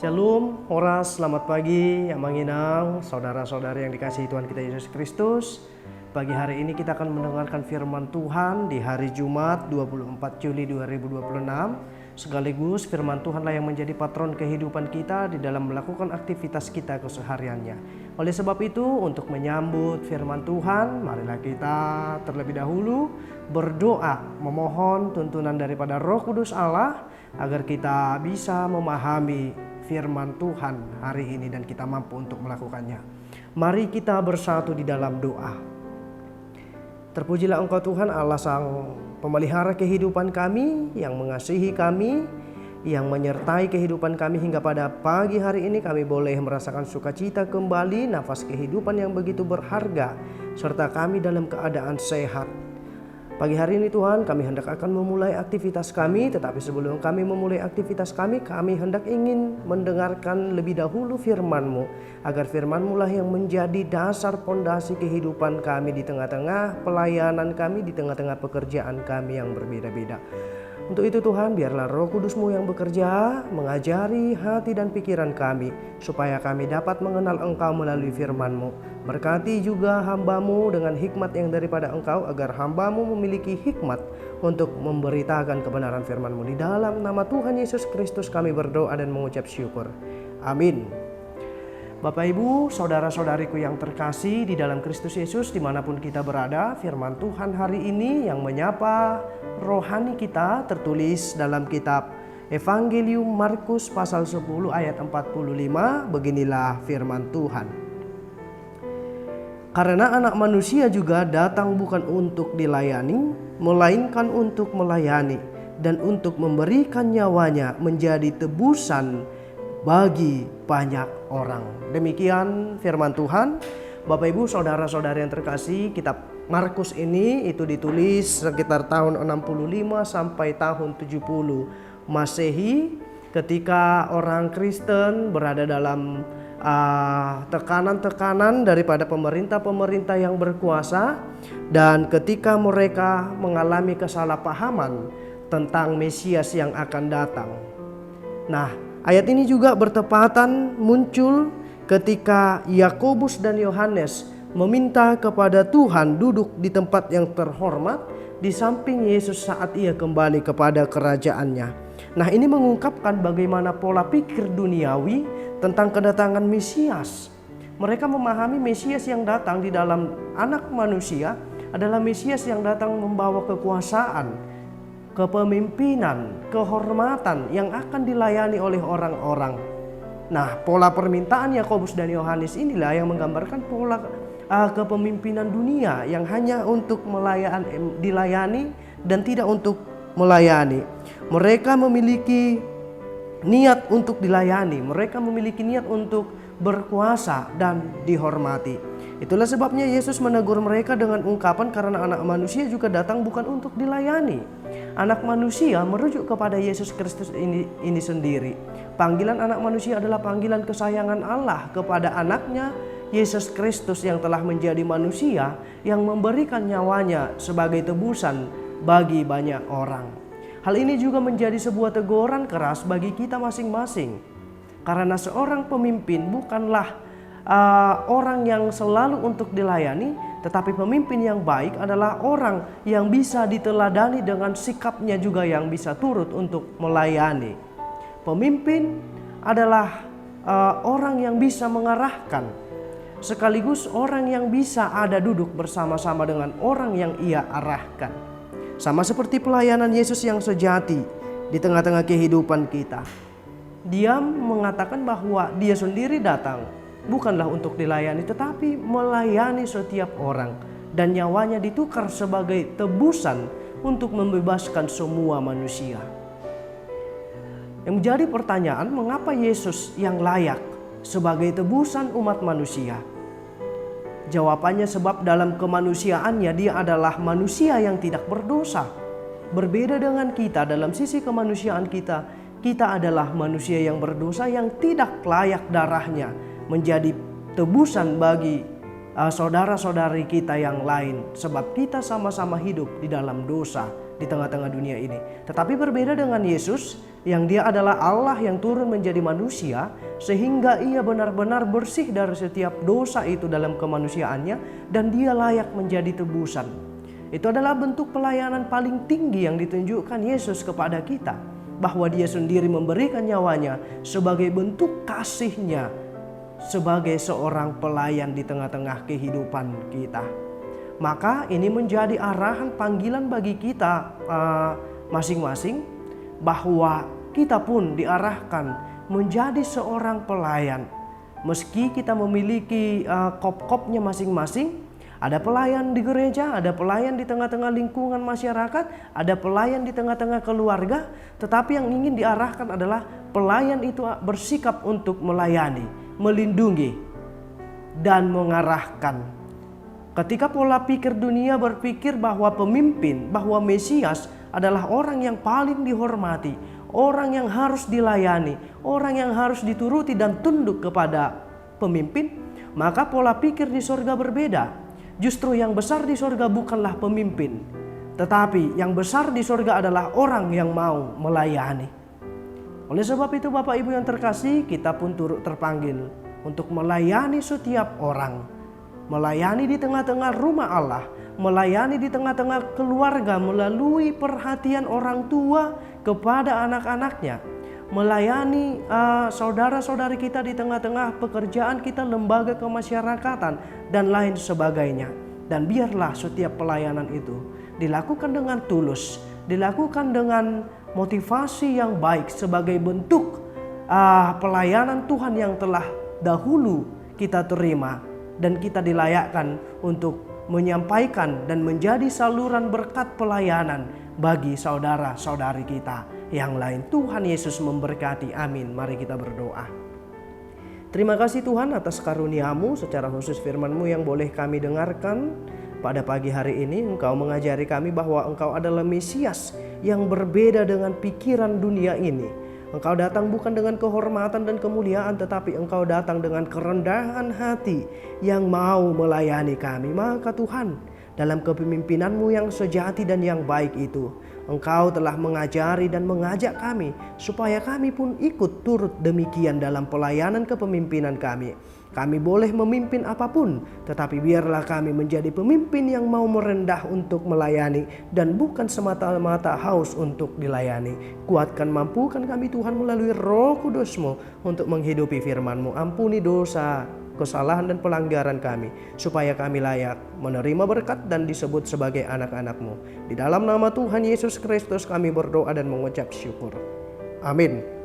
Shalom, Horas, selamat pagi, yang menginang, saudara-saudari yang dikasihi Tuhan kita Yesus Kristus. Pagi hari ini kita akan mendengarkan firman Tuhan di hari Jumat 24 Juli 2026. Sekaligus firman Tuhanlah yang menjadi patron kehidupan kita di dalam melakukan aktivitas kita kesehariannya. Oleh sebab itu, untuk menyambut firman Tuhan, marilah kita terlebih dahulu berdoa, memohon tuntunan daripada Roh Kudus Allah agar kita bisa memahami firman Tuhan hari ini dan kita mampu untuk melakukannya. Mari kita bersatu di dalam doa. Terpujilah Engkau Tuhan Allah Sang Pemelihara kehidupan kami, yang mengasihi kami, yang menyertai kehidupan kami hingga pada pagi hari ini kami boleh merasakan sukacita kembali, nafas kehidupan yang begitu berharga, serta kami dalam keadaan sehat. Pagi hari ini Tuhan, kami hendak akan memulai aktivitas kami, tetapi sebelum kami memulai aktivitas kami hendak ingin mendengarkan lebih dahulu firman-Mu, agar firman-Mu lah yang menjadi dasar pondasi kehidupan kami di tengah-tengah pelayanan kami, di tengah-tengah pekerjaan kami yang berbeda-beda. Untuk itu Tuhan, biarlah Roh Kudus-Mu yang bekerja, mengajari hati dan pikiran kami, supaya kami dapat mengenal Engkau melalui firman-Mu. Berkati juga hamba-Mu dengan hikmat yang daripada Engkau, agar hamba-Mu memiliki hikmat untuk memberitakan kebenaran firman-Mu. Di dalam nama Tuhan Yesus Kristus kami berdoa dan mengucap syukur. Amin. Bapak Ibu, saudara-saudariku yang terkasih di dalam Kristus Yesus, dimanapun kita berada, firman Tuhan hari ini yang menyapa rohani kita tertulis dalam kitab Evangelium Markus pasal 10 ayat 45. Beginilah firman Tuhan. Karena anak manusia juga datang bukan untuk dilayani, melainkan untuk melayani dan untuk memberikan nyawanya menjadi tebusan bagi banyak orang. Demikian firman Tuhan. Bapak Ibu, saudara-saudari yang terkasih, kitab Markus ini itu ditulis sekitar tahun 65 sampai tahun 70 Masehi, ketika orang Kristen berada dalam tekanan-tekanan daripada pemerintah-pemerintah yang berkuasa, dan ketika mereka mengalami kesalahpahaman tentang Mesias yang akan datang. Nah, ayat ini juga bertepatan muncul ketika Yakobus dan Yohanes meminta kepada Tuhan duduk di tempat yang terhormat di samping Yesus saat ia kembali kepada kerajaannya. Nah, ini mengungkapkan bagaimana pola pikir duniawi tentang kedatangan Mesias. Mereka memahami Mesias yang datang di dalam anak manusia adalah Mesias yang datang membawa kekuasaan, kepemimpinan, kehormatan yang akan dilayani oleh orang-orang. Nah, pola permintaan Yakobus dan Yohanes inilah yang menggambarkan pola kepemimpinan dunia yang hanya untuk dilayani dan tidak untuk melayani. Mereka memiliki niat untuk dilayani, mereka memiliki niat untuk berkuasa dan dihormati. Itulah sebabnya Yesus menegur mereka dengan ungkapan, karena anak manusia juga datang bukan untuk dilayani. Anak manusia merujuk kepada Yesus Kristus ini sendiri. Panggilan anak manusia adalah panggilan kesayangan Allah kepada anaknya Yesus Kristus yang telah menjadi manusia, yang memberikan nyawanya sebagai tebusan bagi banyak orang. Hal ini juga menjadi sebuah teguran keras bagi kita masing-masing, karena seorang pemimpin bukanlah orang yang selalu untuk dilayani, tetapi pemimpin yang baik adalah orang yang bisa diteladani dengan sikapnya juga yang bisa turut untuk melayani. Pemimpin adalah orang yang bisa mengarahkan, sekaligus orang yang bisa ada duduk bersama-sama dengan orang yang ia arahkan. Sama seperti pelayanan Yesus yang sejati di tengah-tengah kehidupan kita. Dia mengatakan bahwa dia sendiri datang bukanlah untuk dilayani, tetapi melayani setiap orang, dan nyawanya ditukar sebagai tebusan untuk membebaskan semua manusia. Yang menjadi pertanyaan, mengapa Yesus yang layak sebagai tebusan umat manusia? Jawabannya, sebab dalam kemanusiaannya dia adalah manusia yang tidak berdosa. Berbeda dengan kita dalam sisi kemanusiaan kita adalah manusia yang berdosa yang tidak layak darahnya menjadi tebusan bagi saudara-saudari kita yang lain. Sebab kita sama-sama hidup di dalam dosa di tengah-tengah dunia ini. Tetapi berbeda dengan Yesus, yang dia adalah Allah yang turun menjadi manusia, sehingga ia benar-benar bersih dari setiap dosa itu dalam kemanusiaannya, dan dia layak menjadi tebusan. Itu adalah bentuk pelayanan paling tinggi yang ditunjukkan Yesus kepada kita, bahwa dia sendiri memberikan nyawanya sebagai bentuk kasihnya, sebagai seorang pelayan di tengah-tengah kehidupan kita. Maka ini menjadi arahan panggilan bagi kita masing-masing, bahwa kita pun diarahkan menjadi seorang pelayan. Meski kita memiliki kop-kopnya masing-masing, ada pelayan di gereja, ada pelayan di tengah-tengah lingkungan masyarakat, ada pelayan di tengah-tengah keluarga, tetapi yang ingin diarahkan adalah pelayan itu bersikap untuk melayani, melindungi, dan mengarahkan. Ketika pola pikir dunia berpikir bahwa pemimpin, bahwa Mesias adalah orang yang paling dihormati, orang yang harus dilayani, orang yang harus dituruti dan tunduk kepada pemimpin, maka pola pikir di sorga berbeda. Justru yang besar di sorga bukanlah pemimpin, tetapi yang besar di sorga adalah orang yang mau melayani. Oleh sebab itu Bapak Ibu yang terkasih, kita pun turut terpanggil untuk melayani setiap orang, melayani di tengah-tengah rumah Allah, melayani di tengah-tengah keluarga melalui perhatian orang tua kepada anak-anaknya, melayani saudara-saudari kita di tengah-tengah pekerjaan kita, lembaga kemasyarakatan, dan lain sebagainya. Dan biarlah setiap pelayanan itu dilakukan dengan tulus, dilakukan dengan motivasi yang baik sebagai bentuk pelayanan Tuhan yang telah dahulu kita terima, dan kita dilayakkan untuk menyampaikan dan menjadi saluran berkat pelayanan bagi saudara-saudari kita yang lain. Tuhan Yesus memberkati. Amin. Mari kita berdoa. Terima kasih Tuhan atas karunia-Mu, secara khusus firman-Mu yang boleh kami dengarkan pada pagi hari ini. Engkau mengajari kami bahwa Engkau adalah Mesias yang berbeda dengan pikiran dunia ini. Engkau datang bukan dengan kehormatan dan kemuliaan, tetapi Engkau datang dengan kerendahan hati yang mau melayani kami. Maka Tuhan, dalam kepemimpinan-Mu yang sejati dan yang baik itu, Engkau telah mengajari dan mengajak kami supaya kami pun ikut turut demikian dalam pelayanan kepemimpinan kami. Kami boleh memimpin apapun, tetapi biarlah kami menjadi pemimpin yang mau merendah untuk melayani dan bukan semata-mata haus untuk dilayani. Kuatkan, mampukan kami Tuhan melalui Roh Kudus-Mu untuk menghidupi firman-Mu. Ampuni dosa, kesalahan dan pelanggaran kami, supaya kami layak menerima berkat dan disebut sebagai anak-anak-Mu. Di dalam nama Tuhan Yesus Kristus kami berdoa dan mengucap syukur. Amin.